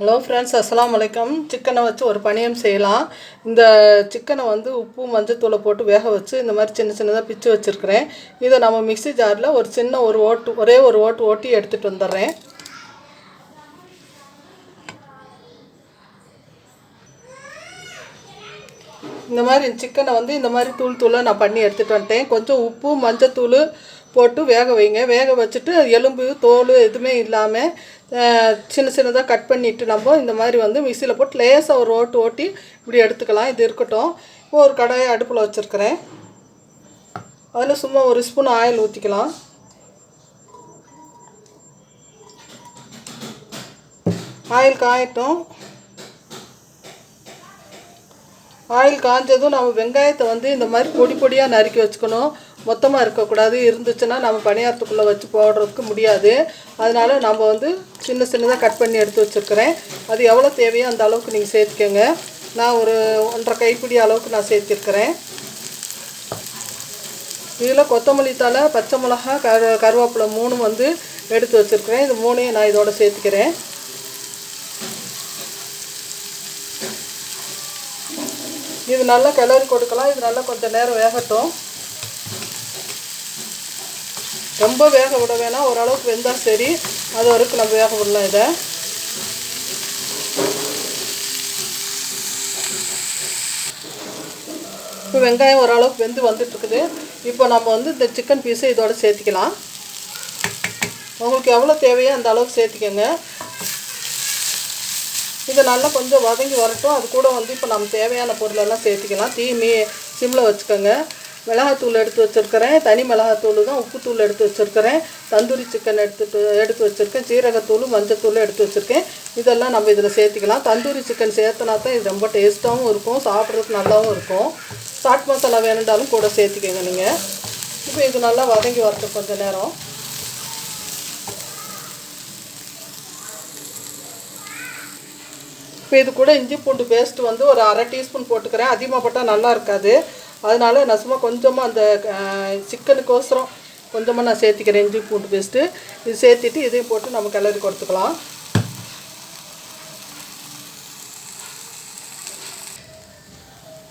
Hello friends, அஸ்ஸலாமு அலைக்கும். சிக்கனை வச்சு ஒரு பணியம் செய்யலாம். இந்த சிக்கனை வந்து உப்பு மஞ்சத்தூளை போட்டு வேக வச்சு இந்த மாதிரி சின்ன சின்னதாக பிச்சு வச்சுருக்கிறேன். இதை நம்ம மிக்ஸி ஜாரில் ஒரு சின்ன ஒரே ஒரு ஓட்டு ஓட்டி எடுத்துகிட்டு வந்துடுறேன். இந்த மாதிரி சிக்கனை வந்து இந்த மாதிரி தூளாக நான் பண்ணி எடுத்துகிட்டு வந்துட்டேன். கொஞ்சம் உப்பு மஞ்சத்தூள் போட்டு வேக வைங்க. வேக வச்சுட்டு எலும்பு தோல் எதுவுமே இல்லாமல் சின்ன சின்னதாக கட் பண்ணிவிட்டு நம்ம இந்த மாதிரி வந்து மிக்சியில் போட்டு லேசாக ஒரு ஓட்டி இப்படி எடுத்துக்கலாம். இது இருக்கட்டும். இப்போ ஒரு கடாயை அடுப்பில் வச்சுருக்கிறேன். அதில் சும்மா ஒரு ஸ்பூன் ஆயில் ஊற்றிக்கலாம். ஆயில் காயட்டும். ஆயில் காஞ்சதும் நம்ம வெங்காயத்தை வந்து இந்த மாதிரி பொடி பொடியாக நறுக்கி வச்சுக்கணும். மொத்தமாக இருக்கக்கூடாது. இருந்துச்சுன்னா நம்ம பணியாரத்துக்குள்ளே வச்சு போடுறதுக்கு முடியாது. அதனால் நம்ம வந்து சின்ன சின்னதாக கட் பண்ணி எடுத்து வச்சுருக்கிறேன். அது எவ்வளோ தேவையோ அந்த அளவுக்கு நீங்கள் சேர்த்துக்கோங்க. நான் ஒரு 1.5 கைப்பிடி அளவுக்கு நான் சேர்த்திருக்கிறேன். இதில் கொத்தமல்லி தழை, பச்சை மிளகா, கருவேப்பிலை 3 வந்து எடுத்து வச்சுருக்கிறேன். இது 3ஐயும் நான் இதோட சேர்த்துக்கிறேன். இது நல்லா கிளறி கொடுக்கலாம். இது நல்லா கொஞ்சம் நேரம் வேகட்டும். ரொம்ப வேக விட வேணாம், ஓரளவுக்கு வெந்தால் சரி. அது வரைக்கும் நம்ம வேக விடலாம். இதை இப்போ வெங்காயம் ஓரளவுக்கு வெந்து வந்துட்டுருக்குது. இப்போ நம்ம வந்து இந்த சிக்கன் பீஸை இதோட சேர்த்திக்கலாம். உங்களுக்கு எவ்வளோ தேவையோ அந்த அளவுக்கு சேர்த்திக்கோங்க. இதை நல்லா கொஞ்சம் வதங்கி வரட்டும். அது கூட வந்து இப்போ நம்ம தேவையான பொருளெல்லாம் சேர்த்திக்கலாம். சிம்மில் வச்சுக்கோங்க. மிளகாத்தூள் எடுத்து வச்சுருக்கிறேன். தனி மிளகாத்தூள் தான். உப்புத்தூள் எடுத்து வச்சுருக்கிறேன். தந்தூரி சிக்கன் எடுத்து வச்சுருக்கேன். ஜீரகத்தூள், மஞ்சத்தூள் எடுத்து வச்சுருக்கேன். இதெல்லாம் நம்ம இதில் சேர்த்திக்கலாம். தந்தூரி சிக்கன் சேர்த்தனா தான் இது ரொம்ப டேஸ்ட்டாகவும் இருக்கும், சாப்பிட்றதுக்கு நல்லாவும் இருக்கும். சாட் மசாலா வேணுண்டாலும் கூட சேர்த்திக்கோங்க நீங்கள். இப்போ இது நல்லா வதங்கி வரட்டும் கொஞ்சம் நேரம். இப்போ இது கூட இஞ்சி பூண்டு பேஸ்ட் வந்து ஒரு 1/2 டீஸ்பூன் போட்டுக்கிறேன். அதிகமாக போட்டால் நல்லா இருக்காது. அதனால நான் சும்மா கொஞ்சமாக அந்த சிக்கனுக்கோசரம் கொஞ்சமாக நான் சேர்த்திக்கிறேன் இஞ்சி பூண்டு பேஸ்ட்டு. இது சேர்த்திட்டு இதையும் போட்டு நம்ம கிளறி கொடுத்துக்கலாம்.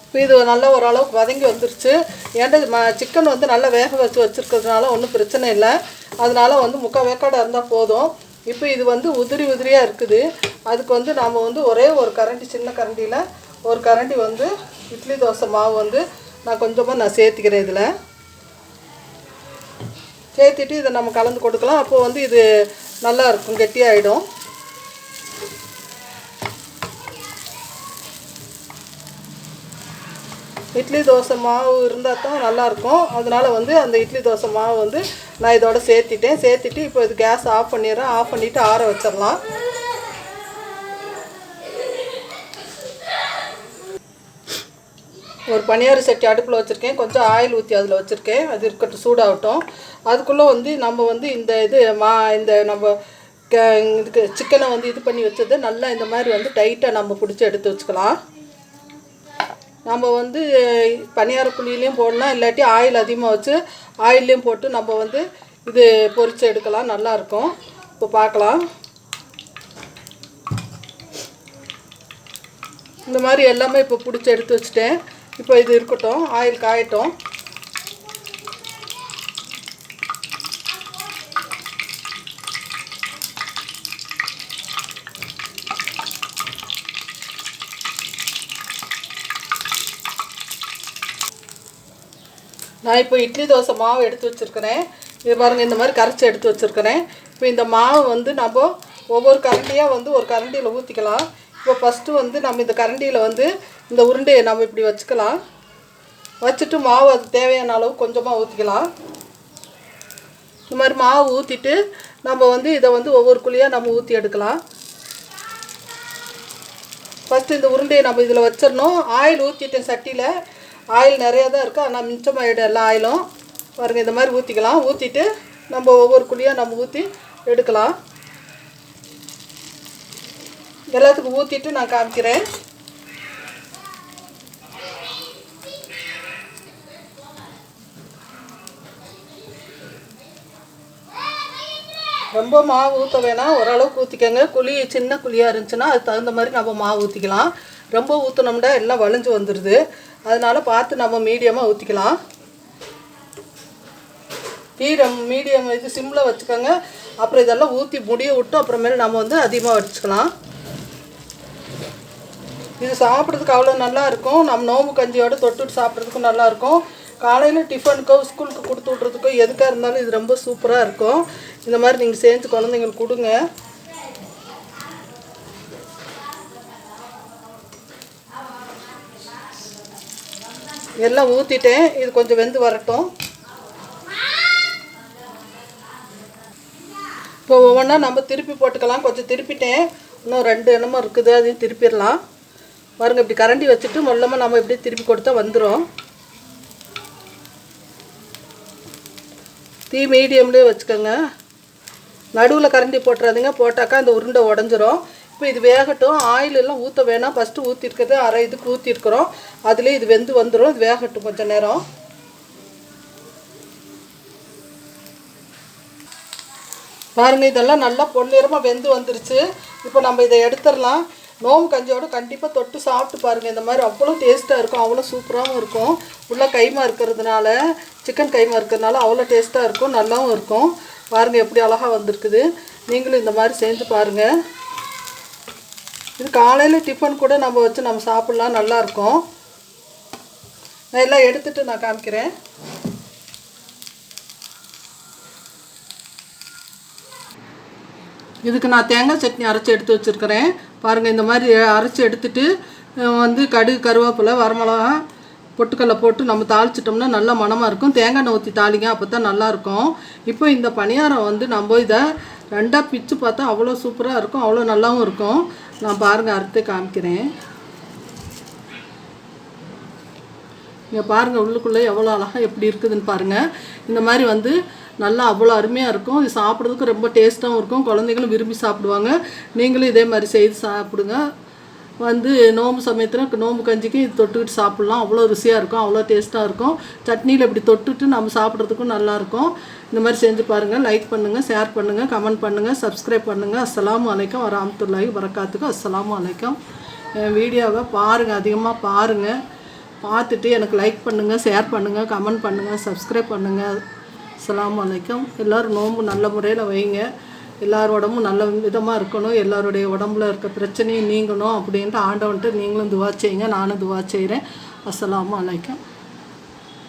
இப்போ இது நல்லா ஓரளவுக்கு வதங்கி வந்துருச்சு. ஏன்டா சிக்கன் வந்து நல்லா வேக வச்சுருக்கிறதுனால ஒன்றும் பிரச்சனை இல்லை. அதனால் வந்து 3/4 வேக்காடு இருந்தால் போதும். இப்போ இது வந்து உதிரியாக இருக்குது. அதுக்கு வந்து நாம் வந்து ஒரே ஒரு கரண்டி, சின்ன கரண்டியில் ஒரு கரண்டி வந்து இட்லி தோசை மாவு வந்து நான் கொஞ்சமாக சேர்த்திக்கிறேன். இதில் சேர்த்திட்டு இதை நம்ம கலந்து கொடுக்கலாம். அப்போது வந்து இது நல்லா இருக்கும், கெட்டியாகிடும். இட்லி தோசை மாவு இருந்தால் தான் நல்லாயிருக்கும். அதனால் வந்து அந்த இட்லி தோசை மாவு வந்து நான் இதோட சேர்த்திட்டு இப்போ இது கேஸ் ஆஃப் பண்ணிடுறேன். ஆஃப் பண்ணிவிட்டு ஆற வச்சிடலாம். ஒரு பனியார சட்டி அடுப்பில் வச்சுருக்கேன். கொஞ்சம் ஆயில் ஊற்றி அதில் வச்சுருக்கேன். அது இருக்கட்டும், சூடாகட்டும். அதுக்குள்ளே வந்து நம்ம வந்து இந்த நம்ம இதுக்கு சிக்கனை வந்து இது பண்ணி வச்சது நல்லா இந்த மாதிரி வந்து டைட்டாக நம்ம பிடிச்சி எடுத்து வச்சுக்கலாம். நம்ம வந்து பனியார குழியிலையும் போடலாம், இல்லாட்டி ஆயில் அதிகமாக வச்சு ஆயிலையும் போட்டு நம்ம வந்து இது பொரித்து எடுக்கலாம். நல்லாயிருக்கும். இப்போ பார்க்கலாம். இந்த மாதிரி எல்லாமே இப்போ பிடிச்சி எடுத்து வச்சுட்டேன். இப்போ இது இருக்கட்டும், ஆயில் காயட்டும். நான் இப்போ இட்லி தோசை மாவு எடுத்து வச்சுருக்கிறேன். இது பாருங்கள், இந்த மாதிரி கரைச்சி எடுத்து வச்சுருக்கிறேன். இப்போ இந்த மாவு வந்து நம்ம ஒவ்வொரு கரண்டியாக வந்து ஒரு கரண்டியில் ஊற்றிக்கலாம். இப்போ ஃபஸ்ட்டு வந்து நம்ம இந்த கரண்டியில் வந்து இந்த உருண்டையை நம்ம இப்படி வச்சுக்கலாம். வச்சுட்டு மாவு அது தேவையான அளவு கொஞ்சமாக ஊற்றிக்கலாம். இந்த மாதிரி மாவு ஊற்றிட்டு நம்ம வந்து இதை வந்து ஒவ்வொரு குழியாக நம்ம ஊற்றி எடுக்கலாம். ஃபஸ்ட்டு இந்த உருண்டையை நம்ம இதில் வச்சிடணும். ஆயில் ஊற்றிட்டேன் சட்டியில். ஆயில் நிறையா தான் இருக்குது, ஆனால் மிச்சமாகிடும் எல்லா ஆயிலும். பாருங்கள், இந்த மாதிரி ஊற்றிக்கலாம். ஊற்றிட்டு நம்ம ஒவ்வொரு குழியாக நம்ம ஊற்றி எடுக்கலாம். எல்லாத்துக்கும் ஊற்றிட்டு நான் காமிக்கிறேன். ரொம்ப மாவு ஊற்ற வேணாம், ஓரளவுக்கு ஊற்றிக்கங்க. குழி சின்ன குழியாக இருந்துச்சுன்னா அது தகுந்த மாதிரி நம்ம மாவு ஊற்றிக்கலாம். ரொம்ப ஊற்றினோம்னா எல்லாம் வளைஞ்சு வந்துடுது. அதனால் பார்த்து நம்ம மீடியமாக ஊற்றிக்கலாம். மீடியம் இது சிம்மில் வச்சுக்கோங்க. அப்புறம் இதெல்லாம் ஊற்றி முடிய விட்டு அப்புறமேல நம்ம வந்து அதிகமாக வச்சுக்கலாம். இது சாப்பிட்றதுக்கு அவ்வளோ நல்லாயிருக்கும். நம்ம நோம்பு கஞ்சியோடு தொட்டுட்டு சாப்பிட்றதுக்கும் நல்லாயிருக்கும். காலையில் டிஃபனுக்கோ ஸ்கூலுக்கு கொடுத்து விட்றதுக்கோ எதுக்காக இருந்தாலும் இது ரொம்ப சூப்பராக இருக்கும். இந்த மாதிரி நீங்கள் செஞ்சு குழந்தைங்களுக்கு கொடுங்க. எல்லாம் ஊற்றிட்டேன். இது கொஞ்சம் வெந்து வரட்டும். இப்போ ஒவ்வொன்றா நம்ம திருப்பி போட்டுக்கலாம். கொஞ்சம் திருப்பிட்டேன், இன்னும் 2 எண்ணமும் இருக்குது, அதையும் திருப்பிடலாம். பாருங்கள், இப்படி கரண்டி வச்சுட்டு மொல்லமாக நம்ம இப்படி திருப்பி கொடுத்தா வந்துடும். தீ மீடியம்லேயே வச்சுக்கோங்க. நடுவில் கரண்டி போட்டுறாதீங்க, போட்டாக்கா அந்த உருண்டை உடஞ்சிரும். இப்போ இது வேகட்டும். ஆயில் எல்லாம் ஊற்ற வேணாம். ஃபஸ்ட்டு ஊற்றிருக்கிறது அரை இதுக்கு ஊற்றிருக்கிறோம். அதுலேயே இது வெந்து வந்துடும். இது வேகட்டும் கொஞ்சம் நேரம். பாருங்கள், இதெல்லாம் நல்லா பொன்னிறமாக வெந்து வந்துருச்சு. இப்போ நம்ம இதை எடுத்துடலாம். நோம்பு கஞ்சியோடு கண்டிப்பாக தொட்டு சாப்பிட்டு பாருங்கள். இந்த மாதிரி அவ்வளோ டேஸ்ட்டாக இருக்கும், அவ்வளோ சூப்பராகவும் இருக்கும். உள்ளே கைமா இருக்கிறதுனால, சிக்கன் கைமா இருக்கிறதுனால அவ்வளோ டேஸ்ட்டாக இருக்கும், நல்லாவும் இருக்கும். பாருங்கள் எப்படி அழகாக வந்திருக்குது. நீங்களும் இந்த மாதிரி செஞ்சு பாருங்கள். இது காலையில் டிஃபன் கூட நம்ம வச்சு நம்ம சாப்பிட்லாம், நல்லாயிருக்கும். நான் எல்லாம் எடுத்துகிட்டு நான் காமிக்கிறேன். இதுக்கு நான் தேங்காய் சட்னி அரைச்சி எடுத்து வச்சுருக்கிறேன். பாருங்கள், இந்த மாதிரி அரைச்சி எடுத்துகிட்டு வந்து கடுகு, கருவேப்பிலை, வரமிளகா, பொட்டுக்கடலை போட்டு நம்ம தாளிச்சிட்டோம்னா நல்லா மணமாக இருக்கும். தேங்காய் எண்ணெய் ஊற்றி தாளிங்க, அப்போ தான் நல்லாயிருக்கும். இப்போ இந்த பணியாரம் வந்து நம்ம இதை 2ஆக பிச்சு பார்த்தா அவ்வளோ சூப்பராக இருக்கும், அவ்வளோ நல்லாவும் இருக்கும். நான் பாருங்கள் அறுத்து காமிக்கிறேன். இங்கே பாருங்கள், உள்ளுக்குள்ளே எவ்வளோ அழகாக எப்படி இருக்குதுன்னு பாருங்கள். இந்த மாதிரி வந்து நல்லா அவ்வளோ அருமையாக இருக்கும். இது சாப்பிட்றதுக்கு ரொம்ப டேஸ்ட்டாகவும் இருக்கும். குழந்தைங்களும் விரும்பி சாப்பிடுவாங்க. நீங்களும் இதே மாதிரி செய்து சாப்பிடுங்க. வந்து நோம்பு சமயத்தில் நோம்பு கஞ்சிக்கு இது தொட்டுக்கிட்டு சாப்பிட்லாம். அவ்வளோ ருசியாக இருக்கும், அவ்வளோ டேஸ்ட்டாக இருக்கும். சட்னியில் இப்படி தொட்டுட்டு நம்ம சாப்பிட்றதுக்கும் நல்லாயிருக்கும். இந்த மாதிரி செஞ்சு பாருங்கள். லைக் பண்ணுங்கள், ஷேர் பண்ணுங்கள், கமெண்ட் பண்ணுங்கள், சப்ஸ்கிரைப் பண்ணுங்கள். அஸ்ஸலாமு அலைக்கும் வரஹ்மத்துல்லாஹி வரகாத்துக்கு. அஸ்ஸலாமு அலைக்கும். என் வீடியோவை பாருங்கள், அதிகமாக பாருங்கள். பார்த்துட்டு எனக்கு லைக் பண்ணுங்கள், ஷேர் பண்ணுங்கள், கமெண்ட் பண்ணுங்கள், சப்ஸ்கிரைப் பண்ணுங்கள். அஸ்ஸலாமு அலைக்கும். எல்லோரும் நோன்பு நல்ல முறையில் வைங்க. எல்லார் உடம்பும் நல்ல விதமாக இருக்கணும். எல்லாருடைய உடம்புல இருக்க பிரச்சனையும் நீங்கணும் அப்படின்ட்டு ஆண்டவன்ட்டு நீங்களும் துவா செய்யுங்க. நானும் துவா செய்கிறேன். அஸ்ஸலாமு அலைக்கும்.